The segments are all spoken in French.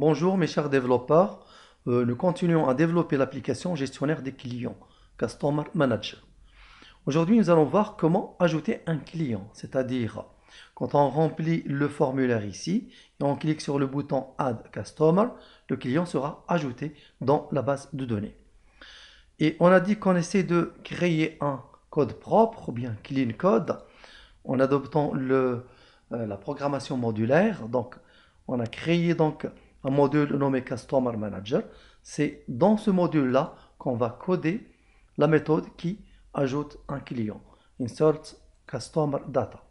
Bonjour mes chers développeurs. Nous continuons à développer l'application gestionnaire des clients, Customer Manager. Aujourd'hui, nous allons voir comment ajouter un client, c'est-à-dire quand on remplit le formulaire ici et on clique sur le bouton Add Customer, le client sera ajouté dans la base de données. Et on a dit qu'on essaie de créer un code propre ou bien clean code en adoptant la programmation modulaire. Donc, on a créé donc un module nommé Customer Manager. C'est dans ce module-là qu'on va coder la méthode qui ajoute un client. Insert Customer Data.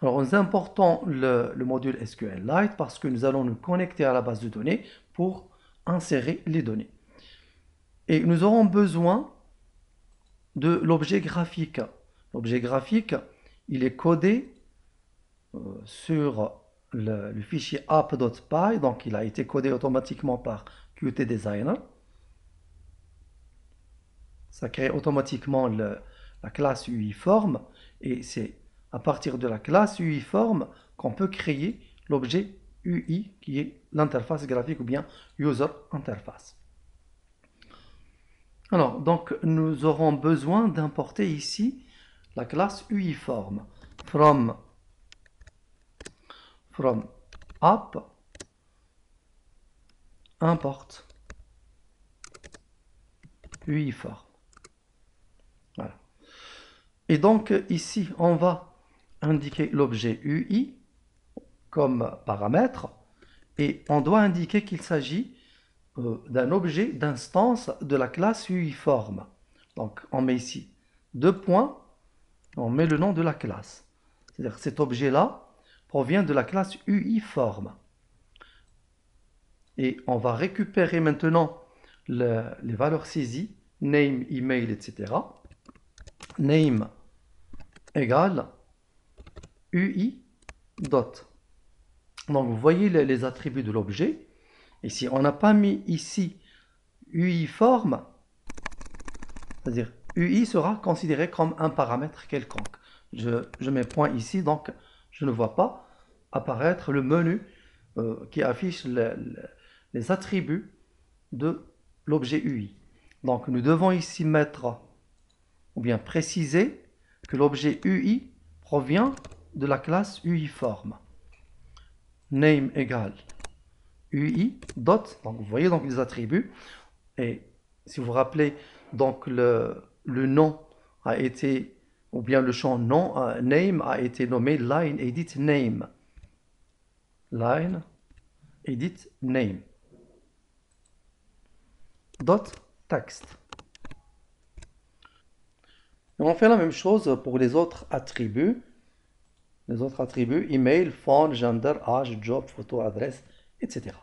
Alors, nous importons le module SQLite parce que nous allons nous connecter à la base de données pour insérer les données. Et nous aurons besoin de l'objet graphique. L'objet graphique, il est codé sur le fichier app.py, donc il a été codé automatiquement par Qt Designer. Ça crée automatiquement la classe UIForm et c'est à partir de la classe UIForm qu'on peut créer l'objet UI qui est l'interface graphique ou bien User Interface. Alors, donc nous aurons besoin d'importer ici la classe UIForm from app import UIForm. Voilà. Et donc ici, on va indiquer l'objet UI comme paramètre et on doit indiquer qu'il s'agit d'un objet d'instance de la classe UIForm. Donc on met ici deux points, on met le nom de la classe. C'est-à-dire que cet objet-là provient de la classe UIForm. Et on va récupérer maintenant les valeurs saisies, name, email, etc. Name égale UI dot. Donc vous voyez les attributs de l'objet. Ici, on n'a pas mis ici UIForm, c'est-à-dire UI sera considéré comme un paramètre quelconque. Je mets point ici, donc je ne vois pas apparaître le menu qui affiche les attributs de l'objet UI. Donc nous devons ici mettre, ou bien préciser, que l'objet UI provient de la classe UIForm. Name égale UI dot, donc vous voyez donc les attributs, et si vous vous rappelez, donc le nom a été, ou bien le champ nom, name a été nommé line edit name. Line edit name. Dot text. Et on fait la même chose pour les autres attributs. Les autres attributs, email, phone, gender, âge, job, photo, adresse, etc.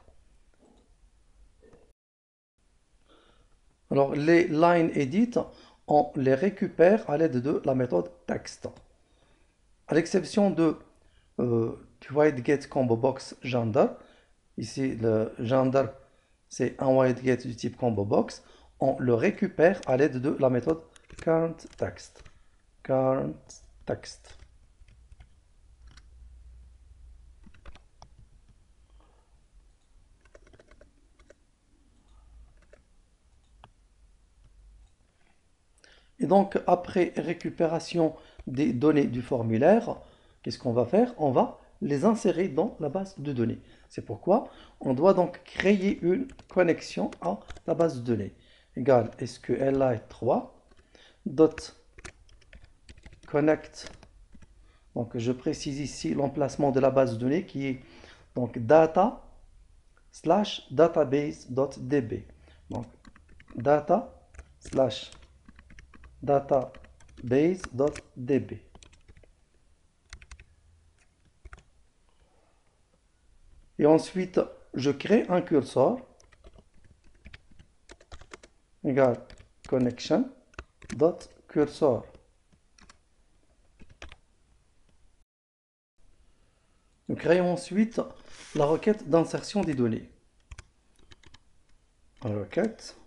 Alors les line edit, on les récupère à l'aide de la méthode text. À l'exception de wide-get combo box gender, ici le gender c'est un wide-get du type combo box, on le récupère à l'aide de la méthode current text. Current text. Et donc après récupération des données du formulaire, qu'est-ce qu'on va faire? On va les insérer dans la base de données. C'est pourquoi on doit donc créer une connexion à la base de données. Égal SQLite 3 dot connect. Donc je précise ici l'emplacement de la base de données qui est donc data slash database.db. Donc data slash database.db. Et ensuite, je crée un cursor égale connection.cursor. Nous créons ensuite la requête d'insertion des données. Requête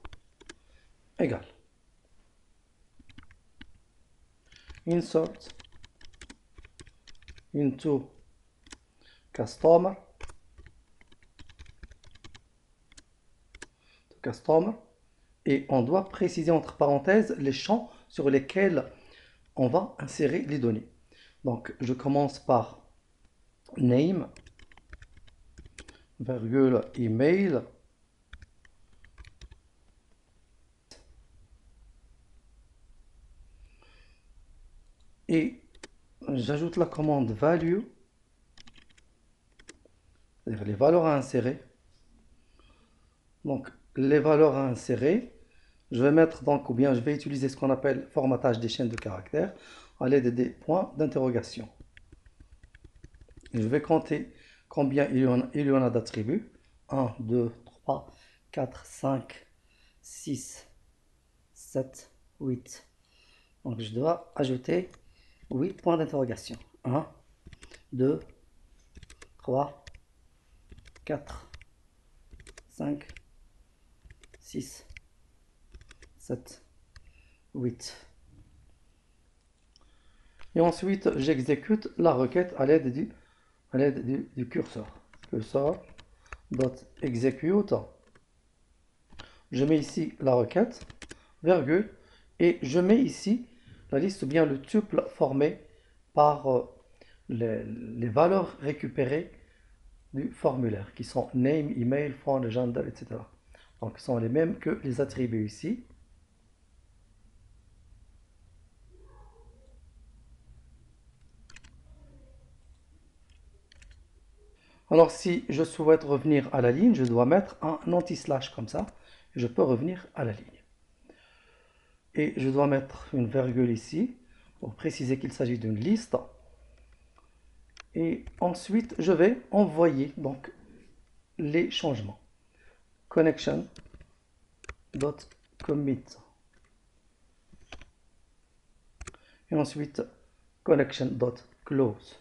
égale insert into customer customer et on doit préciser entre parenthèses les champs sur lesquels on va insérer les données. Donc je commence par name, virgule, email, et j'ajoute la commande value, c'est-à-dire les valeurs à insérer. Donc les valeurs à insérer, je vais mettre donc, ou bien je vais utiliser ce qu'on appelle formatage des chaînes de caractères à l'aide des points d'interrogation. Je vais compter combien il y en a d'attributs. 1, 2, 3, 4, 5, 6, 7, 8. Donc je dois ajouter 8 points d'interrogation. 1, 2, 3, 4, 5, 6, 7, 8. Et ensuite, j'exécute la requête à l'aide du curseur. Cursor.execute. Je mets ici la requête, virgule, et je mets ici la liste ou bien le tuple formé par les valeurs récupérées du formulaire, qui sont name, email, phone, gender, etc. Donc, ce sont les mêmes que les attributs ici. Alors, si je souhaite revenir à la ligne, je dois mettre un anti-slash comme ça. Et je peux revenir à la ligne. Et je dois mettre une virgule ici pour préciser qu'il s'agit d'une liste. Et ensuite, je vais envoyer donc les changements. Connection.commit. Et ensuite, connection.close.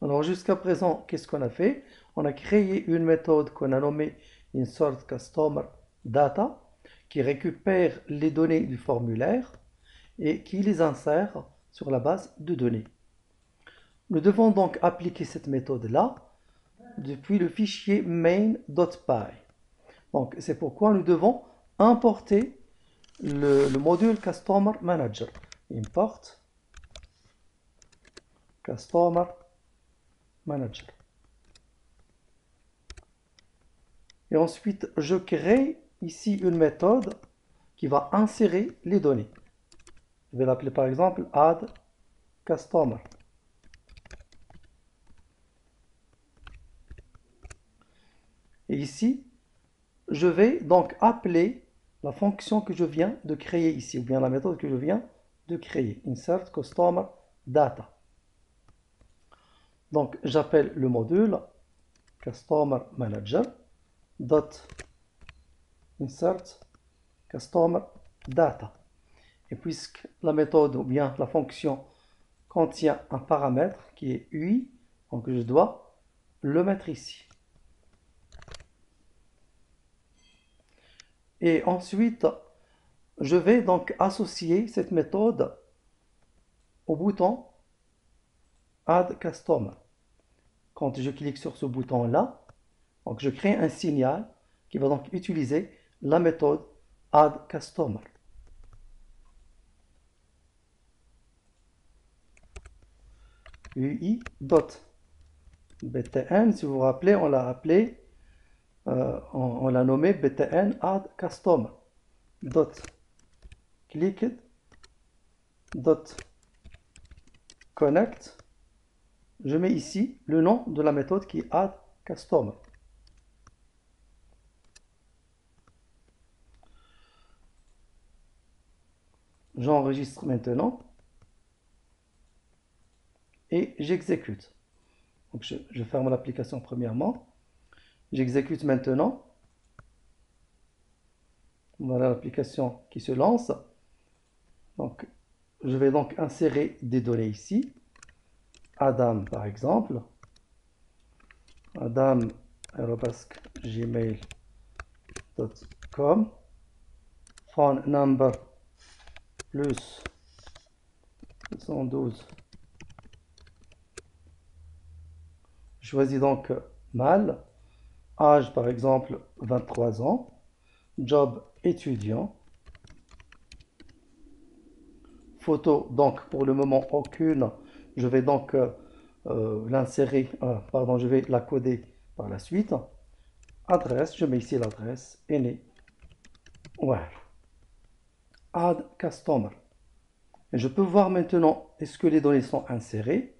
Alors jusqu'à présent, qu'est-ce qu'on a fait? On a créé une méthode qu'on a nommée InsertCustomerData qui récupère les données du formulaire et qui les insère sur la base de données. Nous devons donc appliquer cette méthode-là depuis le fichier main.py. Donc c'est pourquoi nous devons importer le module Customer Manager. Import Customer Manager. Et ensuite, je crée ici une méthode qui va insérer les données. Je vais l'appeler par exemple add customer. Et ici, je vais donc appeler la fonction que je viens de créer ici, ou bien la méthode que je viens de créer, insert customer data. Donc j'appelle le module customer manager dot insert customer data. Et puisque la méthode ou bien la fonction contient un paramètre qui est UI, donc je dois le mettre ici. Et ensuite, je vais donc associer cette méthode au bouton Add Customer. Quand je clique sur ce bouton-là, donc je crée un signal qui va donc utiliser la méthode Add Customer. UI.btn, si vous vous rappelez, on l'a appelé, on l'a nommé btn Add Customer. Dot clicked dot connect. Je mets ici le nom de la méthode qui est add customer. J'enregistre maintenant et j'exécute. Donc je ferme l'application premièrement. J'exécute maintenant. Voilà l'application qui se lance. Donc je vais donc insérer des données ici. Adam par exemple. adam@gmail.com. Phone number plus 112 choisis donc mâle, âge par exemple 23 ans, job étudiant, photo donc pour le moment aucune, je vais donc l'insérer, pardon, je vais la coder par la suite. Adresse, je mets ici l'adresse, est né. Voilà. Add customer. Et je peux voir maintenant est-ce que les données sont insérées.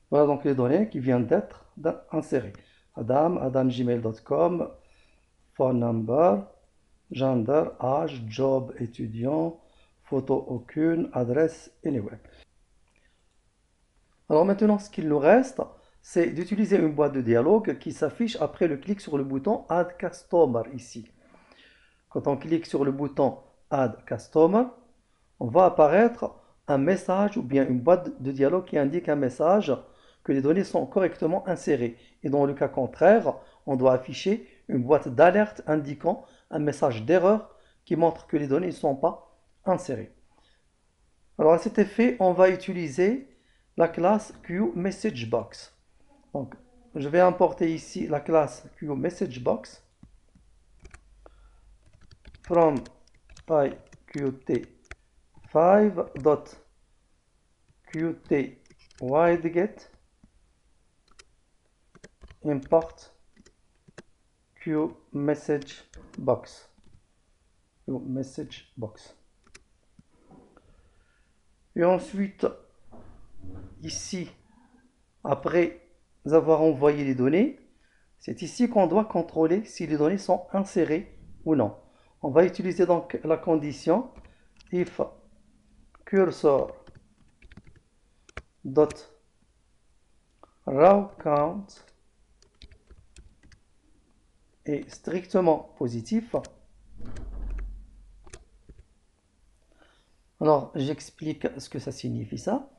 Voilà donc les données qui viennent d'être insérées. Adam, adamgmail.com, phone number, gender, âge, job, étudiant, photo aucune, adresse, anyway. Alors maintenant, ce qu'il nous reste, c'est d'utiliser une boîte de dialogue qui s'affiche après le clic sur le bouton Add Customer ici. Quand on clique sur le bouton Add Customer, on va apparaître un message ou bien une boîte de dialogue qui indique un message que les données sont correctement insérées. Et dans le cas contraire, on doit afficher une boîte d'alerte indiquant un message d'erreur qui montre que les données ne sont pas insérées. Alors à cet effet, on va utiliser la classe QMessageBox. Donc, je vais importer ici la classe QMessageBox from pyqt5.qt import QMessageBox. Et ensuite, ici, après avoir envoyé les données, c'est ici qu'on doit contrôler si les données sont insérées ou non. On va utiliser donc la condition if cursor dot raw count est strictement positif. Alors, j'explique ce que ça signifie ça.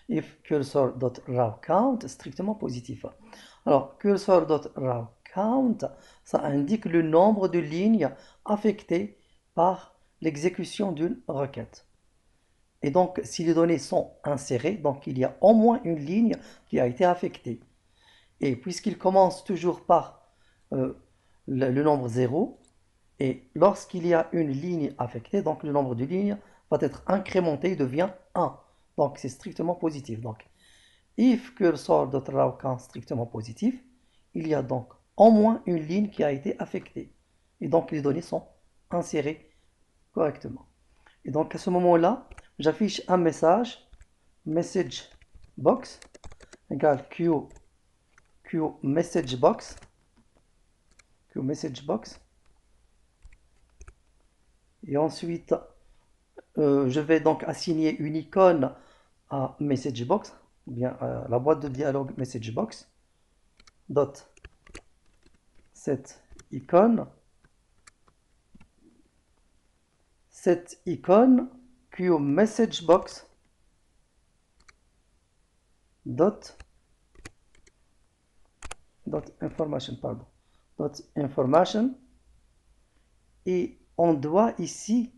If cursor.rawCount strictement positif. Alors, cursor.rawCount, ça indique le nombre de lignes affectées par l'exécution d'une requête. Et donc, si les données sont insérées, donc il y a au moins une ligne qui a été affectée. Et puisqu'il commence toujours par le nombre 0, et lorsqu'il y a une ligne affectée, donc le nombre de lignes va être incrémenté, il devient 1. Donc c'est strictement positif. Donc, if cursor.rawCount strictement positif, il y a donc au moins une ligne qui a été affectée. Et donc les données sont insérées correctement. Et donc à ce moment-là, j'affiche un message, message box, égale QMessageBox. Et ensuite, je vais donc assigner une icône à MessageBox, ou bien à la boîte de dialogue MessageBox. Dot cette icône QMessageBox dot information, et on doit ici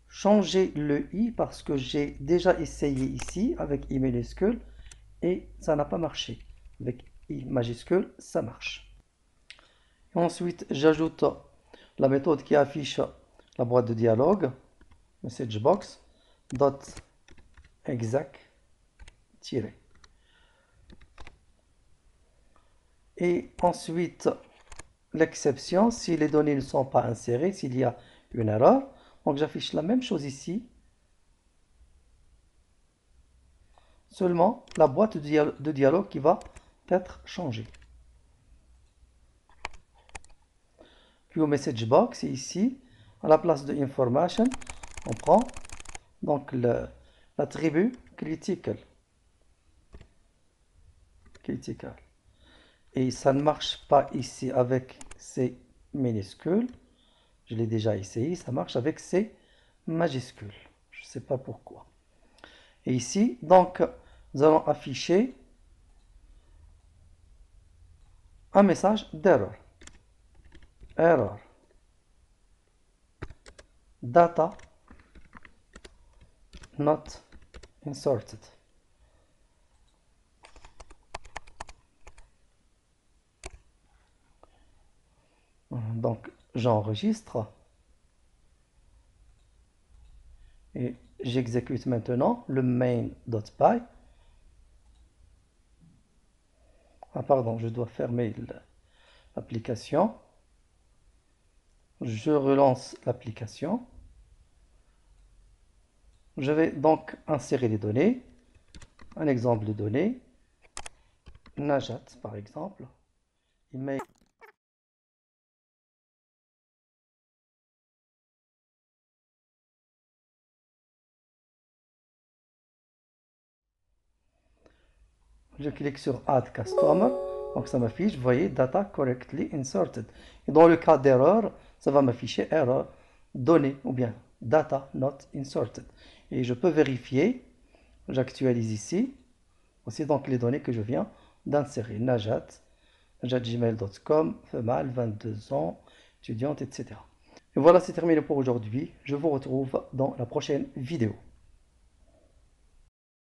changer le i parce que j'ai déjà essayé ici avec i minuscule et ça n'a pas marché. Avec i majuscule, ça marche. Et ensuite, j'ajoute la méthode qui affiche la boîte de dialogue, messagebox, dot exec tiré. Et ensuite, l'exception, si les données ne sont pas insérées, s'il y a une erreur, donc j'affiche la même chose ici. Seulement la boîte de dialogue qui va être changée. QMessageBox, et ici, à la place de information, on prend donc l'attribut critical. Et ça ne marche pas ici avec C minuscules. Je l'ai déjà essayé, ça marche avec C majuscules. Je ne sais pas pourquoi. Et ici, donc, nous allons afficher un message d'erreur. Error. Data not inserted. Donc, j'enregistre et j'exécute maintenant le main.py. Ah pardon, je dois fermer l'application. Je relance l'application. Je vais donc insérer les données. Un exemple de données. Najat par exemple. Email. Je clique sur Add Customer. Donc ça m'affiche, vous voyez, Data correctly inserted. Et dans le cas d'erreur, ça va m'afficher erreur, données ou bien data not inserted. Et je peux vérifier, j'actualise ici, aussi donc les données que je viens d'insérer. Najat, najatgmail.com, female, 22 ans, étudiante, etc. Et voilà, c'est terminé pour aujourd'hui. Je vous retrouve dans la prochaine vidéo.